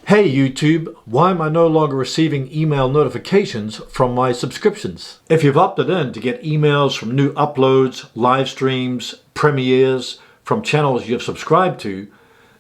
Hey YouTube, why am I no longer receiving email notifications from my subscriptions? If you've opted in to get emails from new uploads, live streams, premieres from channels you've subscribed to,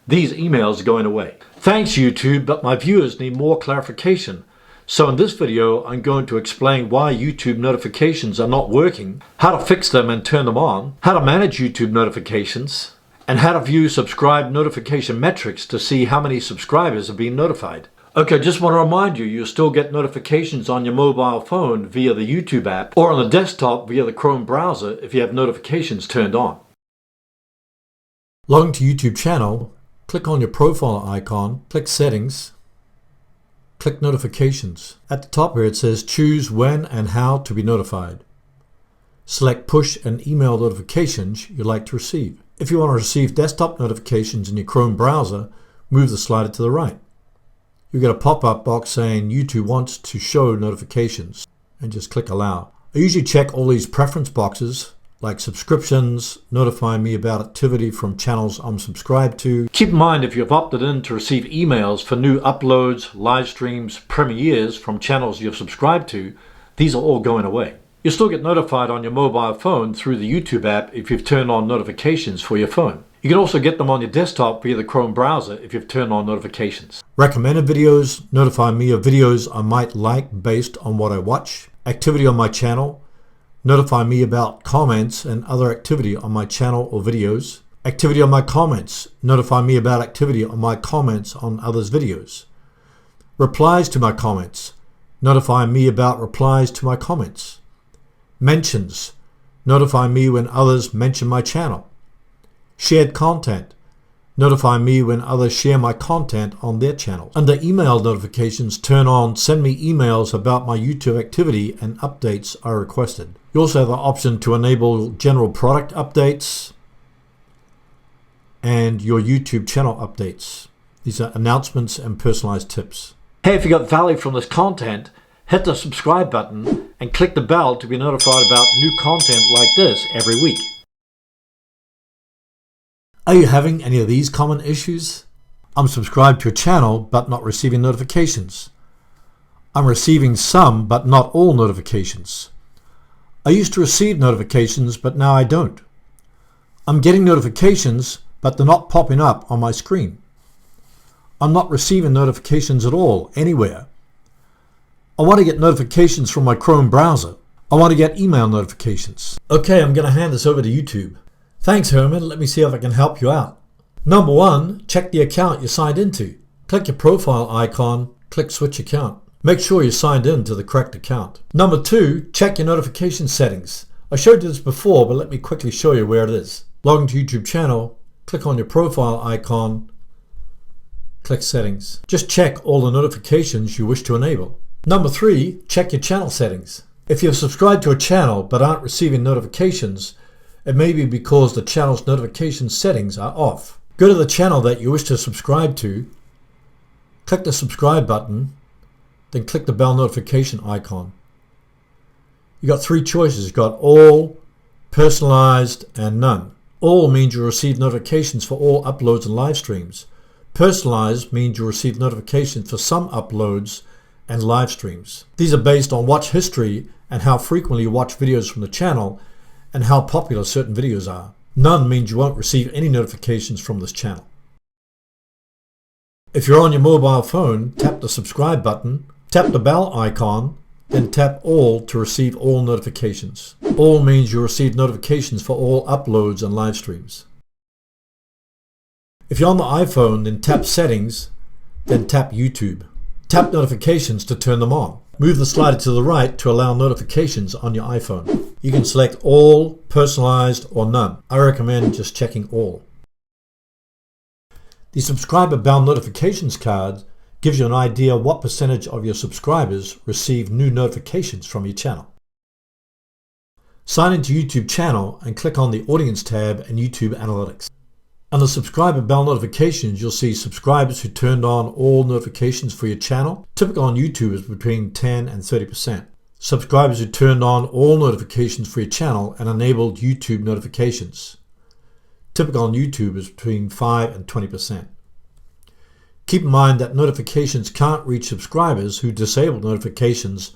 these emails are going away. Thanks YouTube, but my viewers need more clarification. So in this video, I'm going to explain why YouTube notifications are not working, how to fix them and turn them on, how to manage YouTube notifications, and how to view subscribe notification metrics to see how many subscribers have been notified. Okay, just want to remind you, you'll still get notifications on your mobile phone via the YouTube app or on the desktop via the Chrome browser if you have notifications turned on. Log into YouTube channel, click on your profile icon, click settings, click notifications. At the top here it says choose when and how to be notified. Select push and email notifications you'd like to receive. If you want to receive desktop notifications in your Chrome browser, move the slider to the right. You'll get a pop-up box saying YouTube wants to show notifications, and just click allow. I usually check all these preference boxes like subscriptions, notify me about activity from channels I'm subscribed to. Keep in mind, if you've opted in to receive emails for new uploads, live streams, premieres from channels you've subscribed to, these are all going away. You'll still get notified on your mobile phone through the YouTube app if you've turned on notifications for your phone. You can also get them on your desktop via the Chrome browser if you've turned on notifications. Recommended videos notify me of videos I might like based on what I watch. Activity on my channel notify me about comments and other activity on my channel or videos. Activity on my comments notify me about activity on my comments on others' videos. Replies to my comments notify me about replies to my comments. Mentions notify me when others mention my channel. Shared content notify me when others share my content on their channel. Under email notifications, turn on send me emails about my YouTube activity and updates are requested. You also have the option to enable general product updates and your YouTube channel updates. These are announcements and personalized tips. Hey, if you got value from this content, hit the subscribe button and click the bell to be notified about new content like this every week. Are you having any of these common issues? I'm subscribed to a channel but not receiving notifications. I'm receiving some but not all notifications. I used to receive notifications but now I don't. I'm getting notifications but they're not popping up on my screen. I'm not receiving notifications at all anywhere. I want to get notifications from my Chrome browser. I want to get email notifications. Okay, I'm going to hand this over to YouTube. Thanks, Herman. Let me see if I can help you out. Number one, check the account you signed into. Click your profile icon, click switch account. Make sure you're signed in to the correct account. Number two, check your notification settings. I showed you this before, but let me quickly show you where it is. Log into YouTube channel, click on your profile icon, click settings. Just check all the notifications you wish to enable. Number three, check your channel settings. If you've subscribed to a channel but aren't receiving notifications, it may be because the channel's notification settings are off. Go to the channel that you wish to subscribe to, click the subscribe button, then click the bell notification icon. You've got three choices. You've got all, personalized, and none. All means you'll receive notifications for all uploads and live streams. Personalized means you'll receive notifications for some uploads and live streams. These are based on watch history and how frequently you watch videos from the channel and how popular certain videos are. None means you won't receive any notifications from this channel. If you're on your mobile phone, tap the subscribe button, tap the bell icon, then tap all to receive all notifications. All means you'll receive notifications for all uploads and live streams. If you're on the iPhone, then tap settings, then tap YouTube. Tap notifications to turn them on. Move the slider to the right to allow notifications on your iPhone. You can select all, personalized, or none. I recommend just checking all. The subscriber bell notifications card gives you an idea what percentage of your subscribers receive new notifications from your channel. Sign into YouTube channel and click on the Audience tab in YouTube Analytics. Under subscriber bell notifications, you'll see subscribers who turned on all notifications for your channel. Typical on YouTube is between 10 and 30%. Subscribers who turned on all notifications for your channel and enabled YouTube notifications. Typical on YouTube is between 5 and 20%. Keep in mind that notifications can't reach subscribers who disabled notifications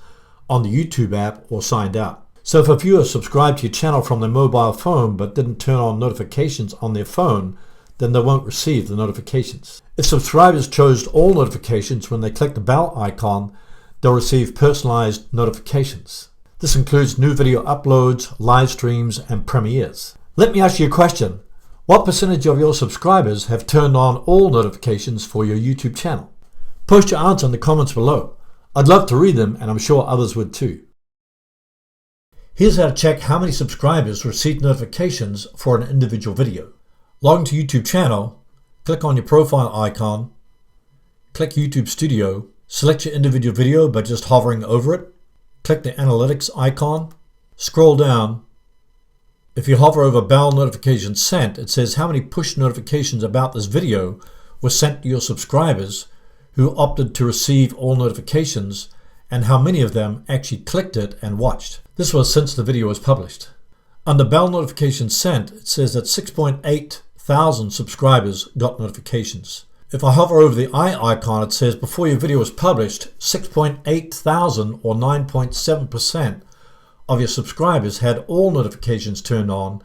on the YouTube app or signed out. So if a viewer subscribed to your channel from their mobile phone but didn't turn on notifications on their phone, then they won't receive the notifications. If subscribers chose all notifications when they click the bell icon, they'll receive personalized notifications. This includes new video uploads, live streams, and premieres. Let me ask you a question. What percentage of your subscribers have turned on all notifications for your YouTube channel? Post your answer in the comments below. I'd love to read them, and I'm sure others would too. Here's how to check how many subscribers received notifications for an individual video. Log into YouTube channel, click on your profile icon, click YouTube Studio, select your individual video by just hovering over it, click the analytics icon, scroll down. If you hover over bell notifications sent, it says how many push notifications about this video were sent to your subscribers who opted to receive all notifications and how many of them actually clicked it and watched. This was since the video was published. Under bell notifications sent, it says that 6.8 thousand subscribers got notifications. If I hover over the eye icon, it says before your video was published, 6.8 thousand or 9.7% of your subscribers had all notifications turned on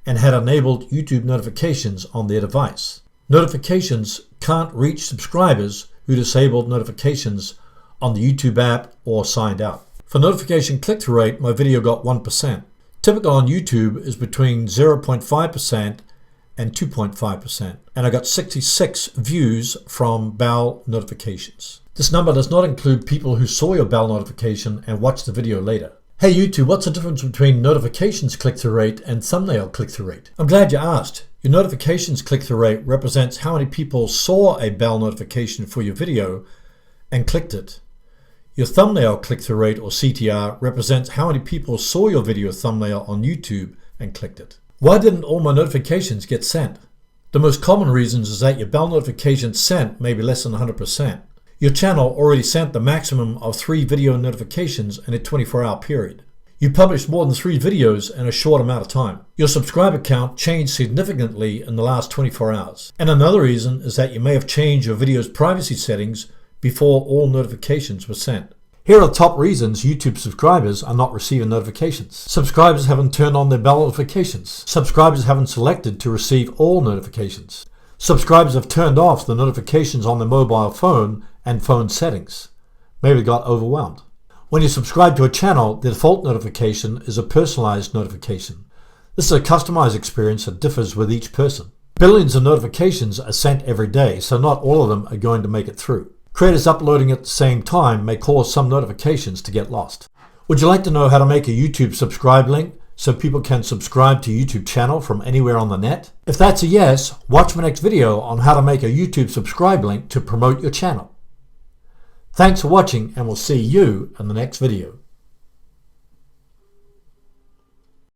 and had enabled YouTube notifications on their device. Notifications can't reach subscribers who disabled notifications on the YouTube app or signed out. For notification click-through rate, my video got 1%. Typical on YouTube is between 0.5% and 2.5%, and I got 66 views from bell notifications. This number does not include people who saw your bell notification and watched the video later. Hey YouTube, what's the difference between notifications click-through rate and thumbnail click-through rate? I'm glad you asked. Your notifications click-through rate represents how many people saw a bell notification for your video and clicked it. Your thumbnail click-through rate, or CTR, represents how many people saw your video thumbnail on YouTube and clicked it. Why didn't all my notifications get sent? The most common reasons is that your bell notifications sent may be less than 100%. Your channel already sent the maximum of 3 video notifications in a 24-hour period. You published more than 3 videos in a short amount of time. Your subscriber count changed significantly in the last 24 hours. And another reason is that you may have changed your video's privacy settings before all notifications were sent. Here are the top reasons YouTube subscribers are not receiving notifications. Subscribers haven't turned on their bell notifications. Subscribers haven't selected to receive all notifications. Subscribers have turned off the notifications on their mobile phone and phone settings. Maybe they got overwhelmed. When you subscribe to a channel, the default notification is a personalized notification. This is a customized experience that differs with each person. Billions of notifications are sent every day, so not all of them are going to make it through. Creators uploading at the same time may cause some notifications to get lost. Would you like to know how to make a YouTube subscribe link so people can subscribe to a YouTube channel from anywhere on the net? If that's a yes, watch my next video on how to make a YouTube subscribe link to promote your channel. Thanks for watching, and we'll see you in the next video.